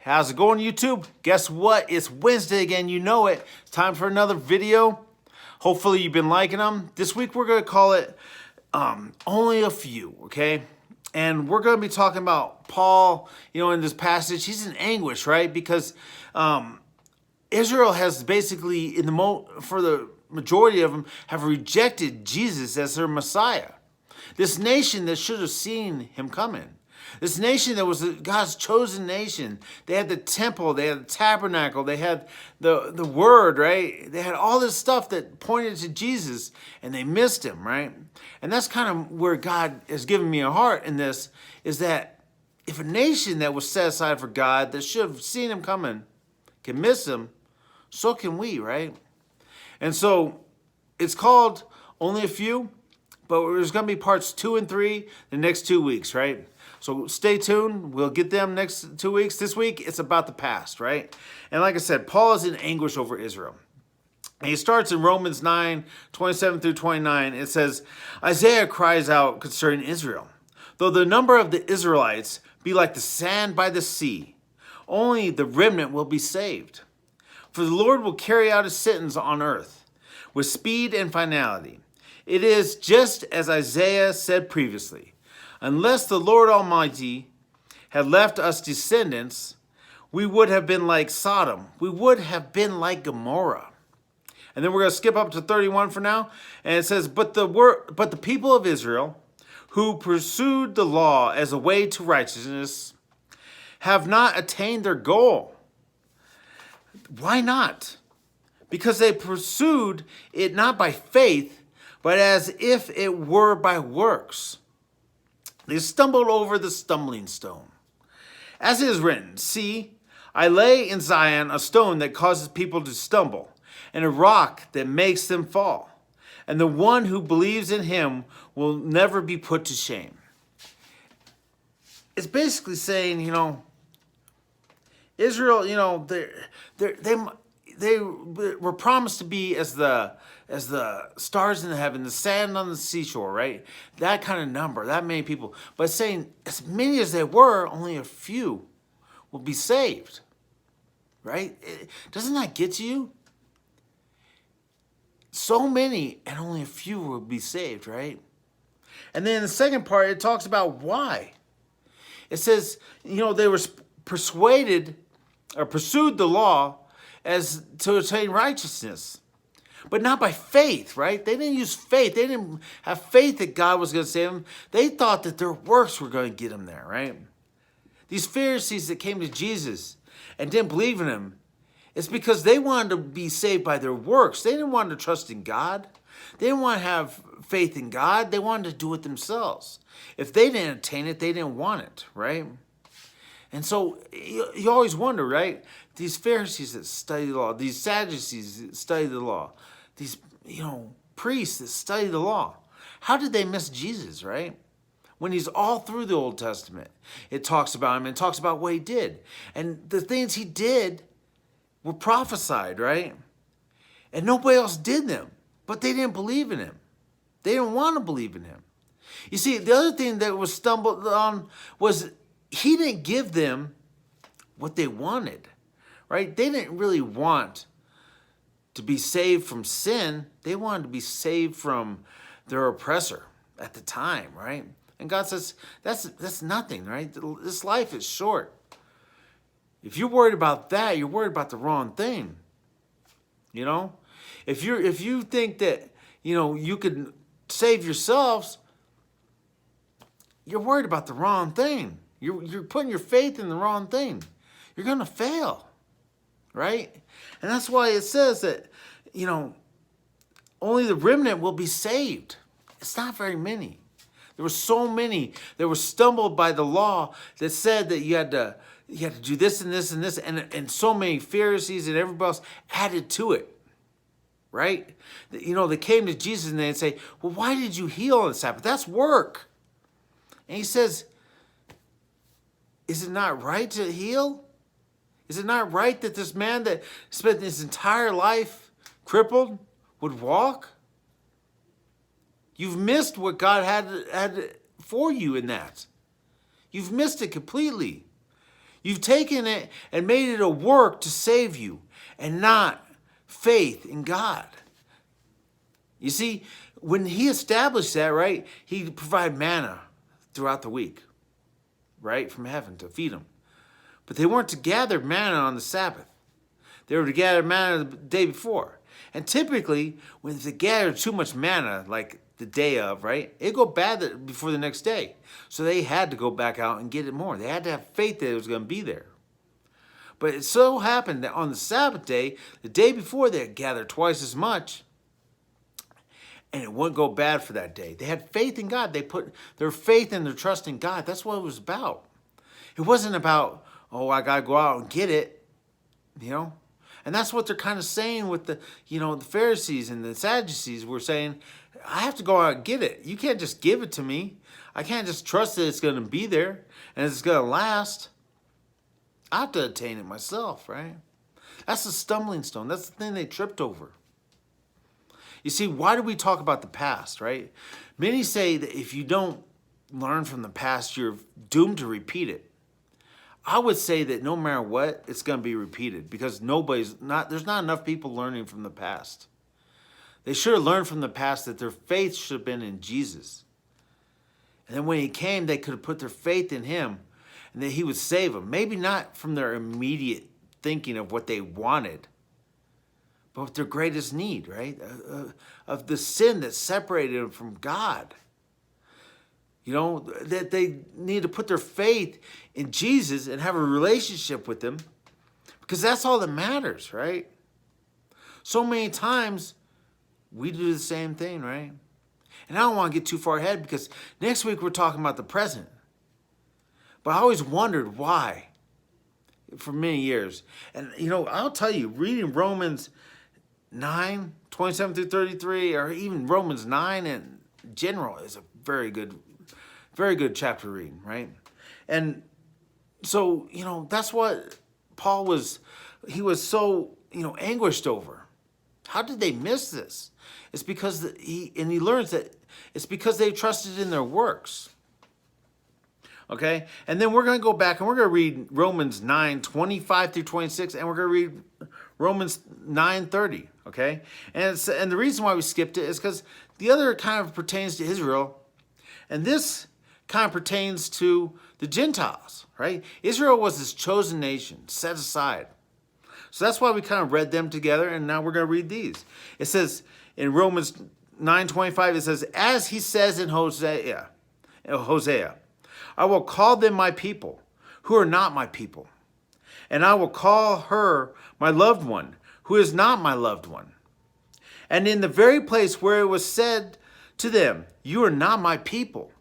How's it going, YouTube? Guess what? It's Wednesday again. You know it. It's time for another video. Hopefully you've been liking them. This week we're going to call it Only a Few, okay? And we're going to be talking about Paul, in this passage. He's in anguish, right? Because Israel has basically, for the majority of them, have rejected Jesus as their Messiah. This nation that should have seen him coming. This nation that was God's chosen nation. They had the temple, they had the tabernacle, they had the word, right? They had all this stuff that pointed to Jesus, and they missed him, right? And that's kind of where God has given me a heart in this, is that if a nation that was set aside for God, that should have seen him coming, can miss him, so can we, right? And so it's called Only a Few, but there's going to be parts 2 and 3 the next 2 weeks, right? So stay tuned. We'll get them next 2 weeks. This week, it's about the past, right? And like I said, Paul is in anguish over Israel. And he starts in Romans 9, 27 through 29. It says, Isaiah cries out concerning Israel. Though the number of the Israelites be like the sand by the sea, only the remnant will be saved. For the Lord will carry out his sentence on earth with speed and finality. It is just as Isaiah said previously. Unless the Lord Almighty had left us descendants, we would have been like Sodom. We would have been like Gomorrah. And then we're going to skip up to 31 for now. And it says, but the people of Israel, who pursued the law as a way to righteousness, have not attained their goal. Why not? Because they pursued it not by faith, but as if it were by works. They stumbled over the stumbling stone. As it is written, see, I lay in Zion a stone that causes people to stumble, and a rock that makes them fall. And the one who believes in him will never be put to shame. It's basically saying, Israel, they were promised to be as the stars in the heaven, the sand on the seashore, right? That kind of number, that many people. But saying as many as there were, only a few will be saved, right? Doesn't that get to you? So many and only a few will be saved, right? And then the second part, it talks about why. It says, they were persuaded or pursued the law as to attain righteousness, but not by faith, right? They didn't use faith. They didn't have faith that God was going to save them. They thought that their works were going to get them there, right? These Pharisees that came to Jesus and didn't believe in him, it's because they wanted to be saved by their works. They didn't want to trust in God. They didn't want to have faith in God. They wanted to do it themselves. If they didn't attain it, they didn't want it, right? And so you always wonder, right? These Pharisees that study the law, these Sadducees that study the law, these, priests that study the law, how did they miss Jesus, right? When he's all through the Old Testament, it talks about him and talks about what he did. And the things he did were prophesied, right? And nobody else did them, but they didn't believe in him. They didn't want to believe in him. You see, the other thing that was stumbled on was he didn't give them what they wanted, right? They didn't really want to be saved from sin. They wanted to be saved from their oppressor at the time, right? And God says, that's nothing, right? This life is short. If you're worried about that, you're worried about the wrong thing. If you think that, you can save yourselves, you're worried about the wrong thing. You're putting your faith in the wrong thing. You're going to fail, right? And that's why it says that, only the remnant will be saved. It's not very many. There were so many that were stumbled by the law that said that you had to do this and this and this, and so many Pharisees and everybody else added to it, right? They came to Jesus and they'd say, well, why did you heal on the Sabbath? That's work. And he says, is it not right to heal? Is it not right that this man that spent his entire life crippled would walk? You've missed what God had for you in that. You've missed it completely. You've taken it and made it a work to save you and not faith in God. You see, when he established that, right, he provided manna throughout the week, right, from heaven to feed them. But they weren't to gather manna on the Sabbath. They were to gather manna the day before. And typically, when they gathered too much manna, like the day of, right, it'd go bad before the next day. So they had to go back out and get it more. They had to have faith that it was going to be there. But it so happened that on the Sabbath day, the day before, they had gathered twice as much. And it wouldn't go bad for that day. They had faith in God. They put their faith and their trust in God. That's what it was about. It wasn't about, oh, I got to go out and get it, you know. And that's what they're kind of saying with the, you know, the Pharisees and the Sadducees were saying, I have to go out and get it. You can't just give it to me. I can't just trust that it's going to be there and it's going to last. I have to attain it myself, right? That's the stumbling stone. That's the thing they tripped over. You see, why do we talk about the past, right? Many say that if you don't learn from the past, you're doomed to repeat it. I would say that no matter what, it's going to be repeated because there's not enough people learning from the past. They should have learned from the past that their faith should have been in Jesus. And then when he came, they could have put their faith in him and that he would save them. Maybe not from their immediate thinking of what they wanted, but with their greatest need, right? Of the sin that separated them from God. You know, that they need to put their faith in Jesus and have a relationship with him because that's all that matters, right? So many times we do the same thing, right? And I don't want to get too far ahead because next week we're talking about the present. But I always wondered why for many years. And, you know, I'll tell you, reading Romans 9, 27 through 33, or even Romans 9 in general is a very good chapter reading, right? And so, you know, that's what Paul was so, you know, anguished over. How did they miss this? It's because he learns that it's because they trusted in their works. Okay? And then we're going to go back and we're going to read Romans 9, 25 through 26, and we're going to read Romans 9, 30. Okay? And the reason why we skipped it is because the other kind of pertains to Israel, and this kind of pertains to the Gentiles, right? Israel was this chosen nation, set aside. So that's why we kind of read them together, and now we're going to read these. It says in Romans 9:25, it says, as he says in Hosea, I will call them my people, who are not my people. And I will call her my loved one, who is not my loved one. And in the very place where it was said to them, you are not my people,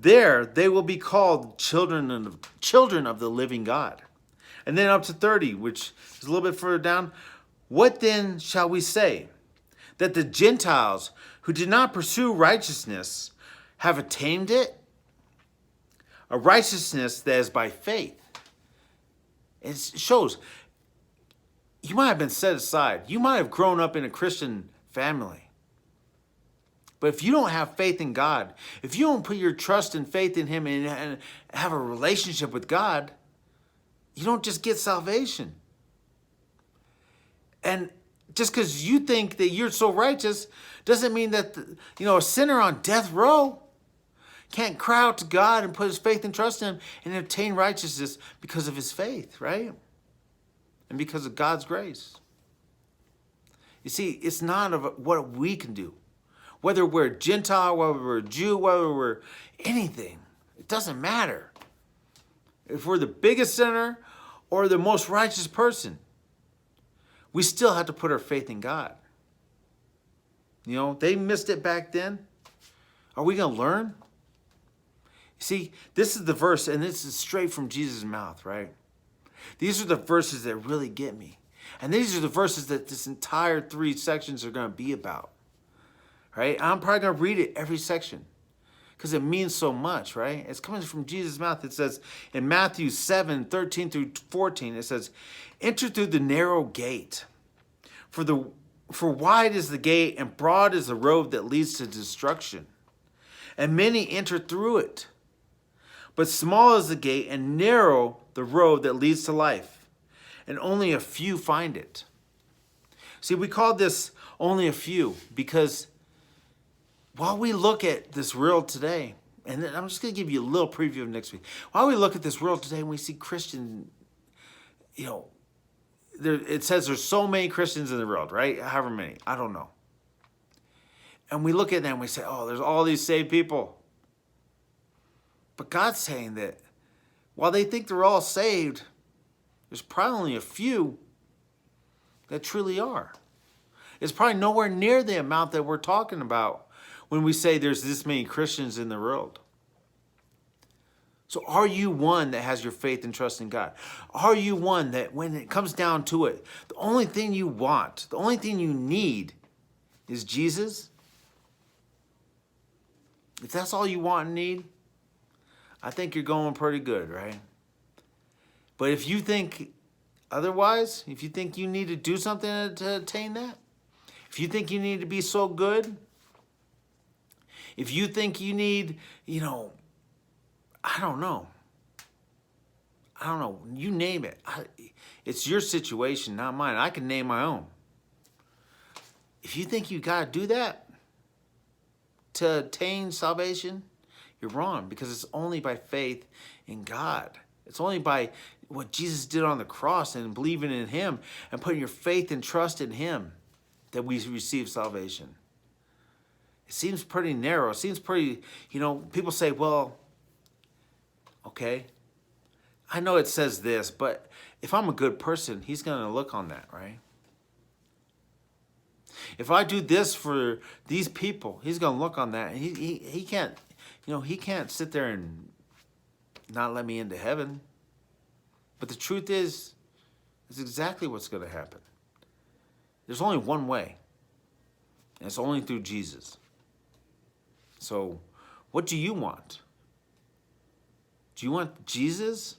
there they will be called children of the living God. And then up to 30, which is a little bit further down. What then shall we say? That the Gentiles who did not pursue righteousness have attained it? A righteousness that is by faith. It shows you might have been set aside. You might have grown up in a Christian family. But if you don't have faith in God, if you don't put your trust and faith in him and have a relationship with God, you don't just get salvation. And just because you think that you're so righteous doesn't mean that, a sinner on death row can't cry out to God and put his faith and trust in him and obtain righteousness because of his faith, right? And because of God's grace. You see, it's not of what we can do. Whether we're a Gentile, whether we're a Jew, whether we're anything, it doesn't matter. If we're the biggest sinner or the most righteous person, we still have to put our faith in God. They missed it back then. Are we going to learn? See, this is the verse, and this is straight from Jesus' mouth, right? These are the verses that really get me. And these are the verses that this entire 3 sections are going to be about. Right? I'm probably going to read it every section because it means so much, right? It's coming from Jesus' mouth. It says in Matthew 7, 13 through 14, it says, enter through the narrow gate. For wide is the gate and broad is the road that leads to destruction. And many enter through it. But small is the gate and narrow the road that leads to life, and only a few find it. See, we call this only a few because while we look at this world today, and I'm just going to give you a little preview of next week. While we look at this world today and we see Christian, it says there's so many Christians in the world, right? However many, I don't know. And we look at them and we say, oh, there's all these saved people. But God's saying that while they think they're all saved, there's probably only a few that truly are. It's probably nowhere near the amount that we're talking about when we say there's this many Christians in the world. So are you one that has your faith and trust in God? Are you one that when it comes down to it, the only thing you want, the only thing you need is Jesus? If that's all you want and need, I think you're going pretty good, right? But if you think otherwise, if you think you need to do something to attain that, if you think you need to be so good, if you think you need, I don't know, you name it. It's your situation, not mine. I can name my own. If you think you got to do that to attain salvation, you're wrong, because it's only by faith in God. It's only by what Jesus did on the cross and believing in him and putting your faith and trust in him that we receive salvation. It seems pretty narrow. It seems pretty, people say, well, okay, I know it says this, but if I'm a good person, he's going to look on that, right? If I do this for these people, he's going to look on that. And he can't, he can't sit there and not let me into heaven. But the truth is, it's exactly what's going to happen. There's only one way, and it's only through Jesus. So, what do you want? Do you want Jesus,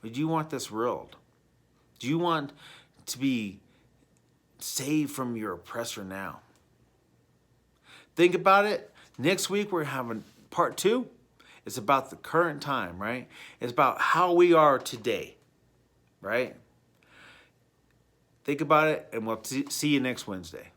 or do you want this world? Do you want to be saved from your oppressor now? Think about it. Next week, we're having part 2. It's about the current time, right? It's about how we are today, right? Think about it, and we'll see you next Wednesday.